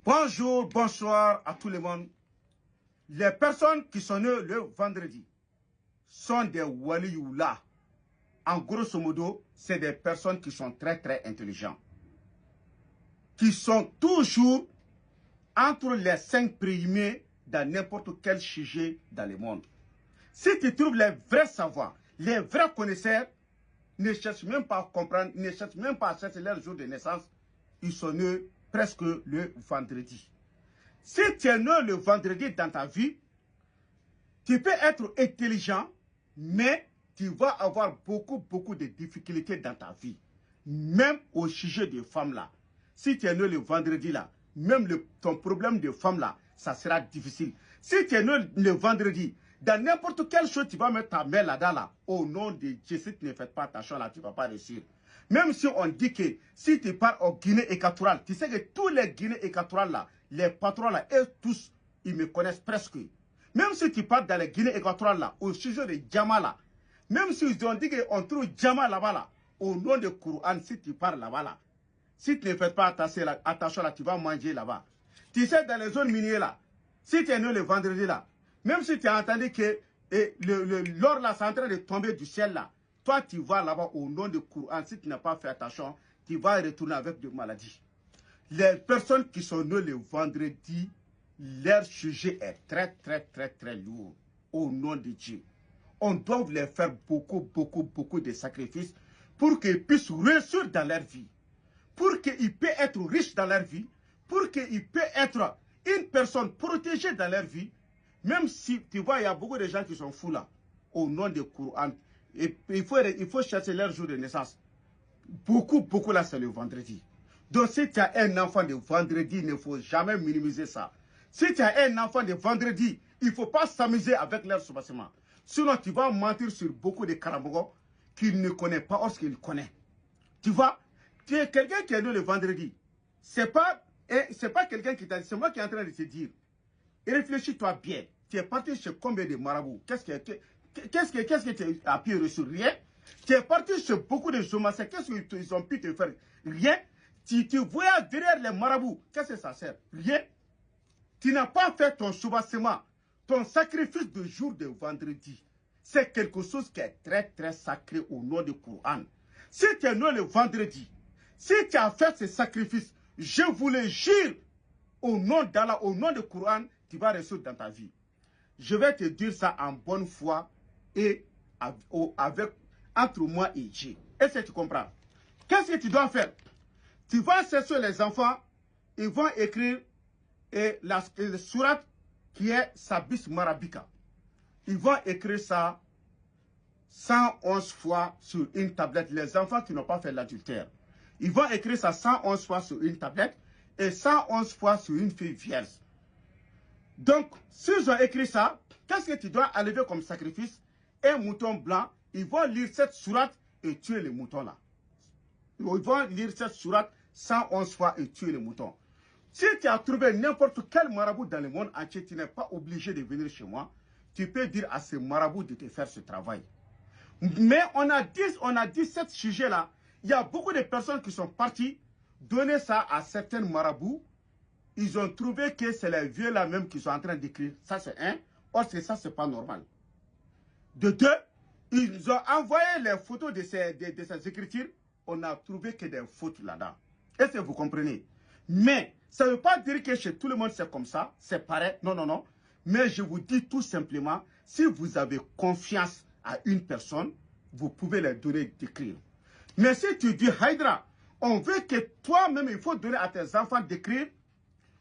Bonjour, bonsoir à tout le monde. Les personnes qui sont nées le vendredi sont des walioula. En grosso modo, c'est des personnes qui sont très intelligentes. Qui sont toujours entre les 5 premiers dans n'importe quel sujet dans le monde. Si tu trouves les vrais savoirs, les vrais connaisseurs, ne cherchent même pas à comprendre, ne cherchent même pas à chercher leur jour de naissance, ils sont nés presque le vendredi. Si tu es né le vendredi dans ta vie, tu peux être intelligent, mais tu vas avoir beaucoup de difficultés dans ta vie. Même au sujet des femmes là. Si tu es né le vendredi là, même ton problème de femme là, ça sera difficile. Si tu es né le vendredi, dans n'importe quelle chose, tu vas mettre ta main là-dedans là. Au nom de Dieu, si tu ne fais pas attention là, tu ne vas pas réussir. Même si on dit que si tu pars au Guinée équatoriale, tu sais que tous les Guinées équatoriales là, les patrons là, eux tous, ils me connaissent presque. Même si tu pars dans les Guinées équatoriales là, au sujet de Djama là, même si ils ont dit qu'on trouve Djama là-bas là, au nom de Courant, si tu pars là-bas là, si tu ne fais pas attention là, tu vas manger là-bas. Tu sais, dans les zones minières là, si tu es né le vendredi là, même si tu as entendu que l'or là, c'est en train de tomber du ciel là, toi tu vas là-bas au nom de Courant, si tu n'as pas fait attention, tu vas retourner avec des maladies. Les personnes qui sont nées le vendredi, leur sujet est très lourd au nom de Dieu. On doit les faire beaucoup de sacrifices pour qu'ils puissent réussir dans leur vie, pour qu'ils puissent être riches dans leur vie, pour qu'ils puissent être une personne protégée dans leur vie. Même si, tu vois, il y a beaucoup de gens qui sont fous là, au nom de Courant. Et il faut chercher leur jour de naissance. Beaucoup là, c'est le vendredi. Donc, si tu as un enfant de vendredi, il ne faut jamais minimiser ça. Si tu as un enfant de vendredi, il ne faut pas s'amuser avec leur soubassement. Sinon, tu vas mentir sur beaucoup de carambogos qu'il ne connaît pas or ce qu'il connaît. Tu vois, tu es quelqu'un qui est né le vendredi. C'est pas quelqu'un qui t'a dit, c'est moi qui est en train de te dire. Réfléchis-toi bien. Tu es parti chez combien de marabouts? Qu'est-ce que tu as pu reçu? Rien. Tu es parti chez beaucoup de somassés. Qu'est-ce qu'ils ont pu te faire? Rien. Tu voyages derrière les marabouts. Qu'est-ce que ça sert? Rien. Tu n'as pas fait ton soubassement, ton sacrifice de jour de vendredi. C'est quelque chose qui est très sacré au nom du Coran. Si tu es né le vendredi, si tu as fait ce sacrifice, je vous le jure, au nom d'Allah, au nom du Coran, tu vas réussir dans ta vie. Je vais te dire ça en bonne foi et entre moi et Dieu. Est-ce que tu comprends? Qu'est-ce que tu dois faire? Tu vas chercher les enfants, ils vont écrire la sourate qui est Sabis Marabika. Ils vont écrire ça 111 fois sur une tablette. Les enfants qui n'ont pas fait l'adultère. Ils vont écrire ça 111 fois sur une tablette et 111 fois sur une fille vierge. Donc, s'ils ont écrit ça, qu'est-ce que tu dois enlever comme sacrifice? Un mouton blanc, ils vont lire cette sourate et tuer le mouton là. Ils vont lire cette sourate 111 fois et tuer le mouton. Si tu as trouvé n'importe quel marabout dans le monde entier, tu n'es pas obligé de venir chez moi. Tu peux dire à ce marabout de te faire ce travail. Mais on a dit ce sujet-là. Il y a beaucoup de personnes qui sont parties donner ça à certains marabouts. Ils ont trouvé que c'est les vieux là même qui sont en train d'écrire. Ça c'est un. Or ça c'est pas normal. De deux, ils ont envoyé les photos de ces écritures. On a trouvé que des fautes là-dedans. Est-ce que vous comprenez? Mais ça ne veut pas dire que chez tout le monde c'est comme ça. C'est pareil. Non. Mais je vous dis tout simplement, si vous avez confiance à une personne, vous pouvez leur donner d'écrire. Mais si tu dis, Haïdra, on veut que toi-même, il faut donner à tes enfants d'écrire,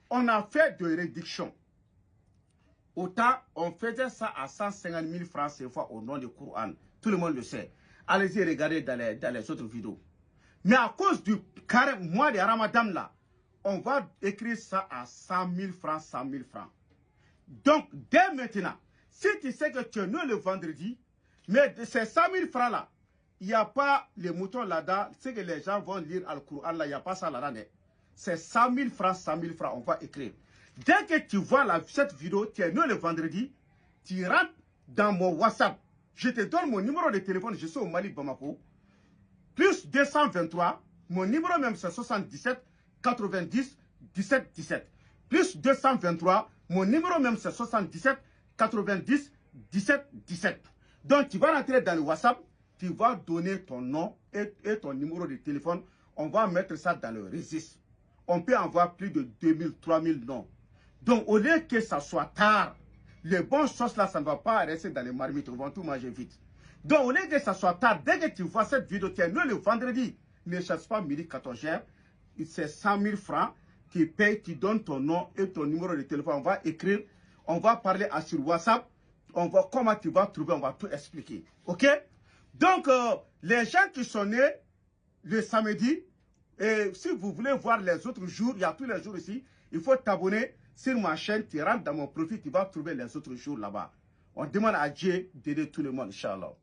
on a fait de réduction. Autant, on faisait ça à 150 000 francs CFA au nom du Coran. Tout le monde le sait. Allez-y regarder dans les autres vidéos. Mais à cause du mois de Ramadan là, on va écrire ça à 100 000 francs, 100 000 francs. Donc, dès maintenant, si tu sais que tu es né le vendredi, mais de ces 100 000 francs là, il n'y a pas les moutons là-dedans, c'est que les gens vont lire le Coran là, il n'y a pas ça là-dedans. C'est 100 000 francs, 100 000 francs, on va écrire. Dès que tu vois cette vidéo, tu es né le vendredi, tu rentres dans mon WhatsApp. Je te donne mon numéro de téléphone, je suis au Mali, Bamako. Plus 223, mon numéro même c'est 77 90 17 17. plus 223. Mon numéro même, c'est 77 90 17 17. Donc, tu vas rentrer dans le WhatsApp, tu vas donner ton nom et ton numéro de téléphone. On va mettre ça dans le registre. On peut avoir plus de 2000, 3000 noms. Donc, au lieu que ça soit tard, les bonnes choses là, ça ne va pas rester dans les marmites. On va tout manger vite. Donc, au lieu que ça soit tard, dès que tu vois cette vidéo, tiens, nous, le vendredi, ne cherche pas midi 14h, c'est 100 000 francs, tu payes, tu donnes ton nom et ton numéro de téléphone. On va écrire, on va parler sur WhatsApp, on va, comment tu vas trouver, on va tout expliquer. OK? Donc, les gens qui sont nés le samedi, et si vous voulez voir les autres jours, il y a tous les jours ici, il faut t'abonner sur ma chaîne, tu rentres dans mon profil, tu vas trouver les autres jours là-bas. On demande à Dieu d'aider tout le monde, Inch'Allah.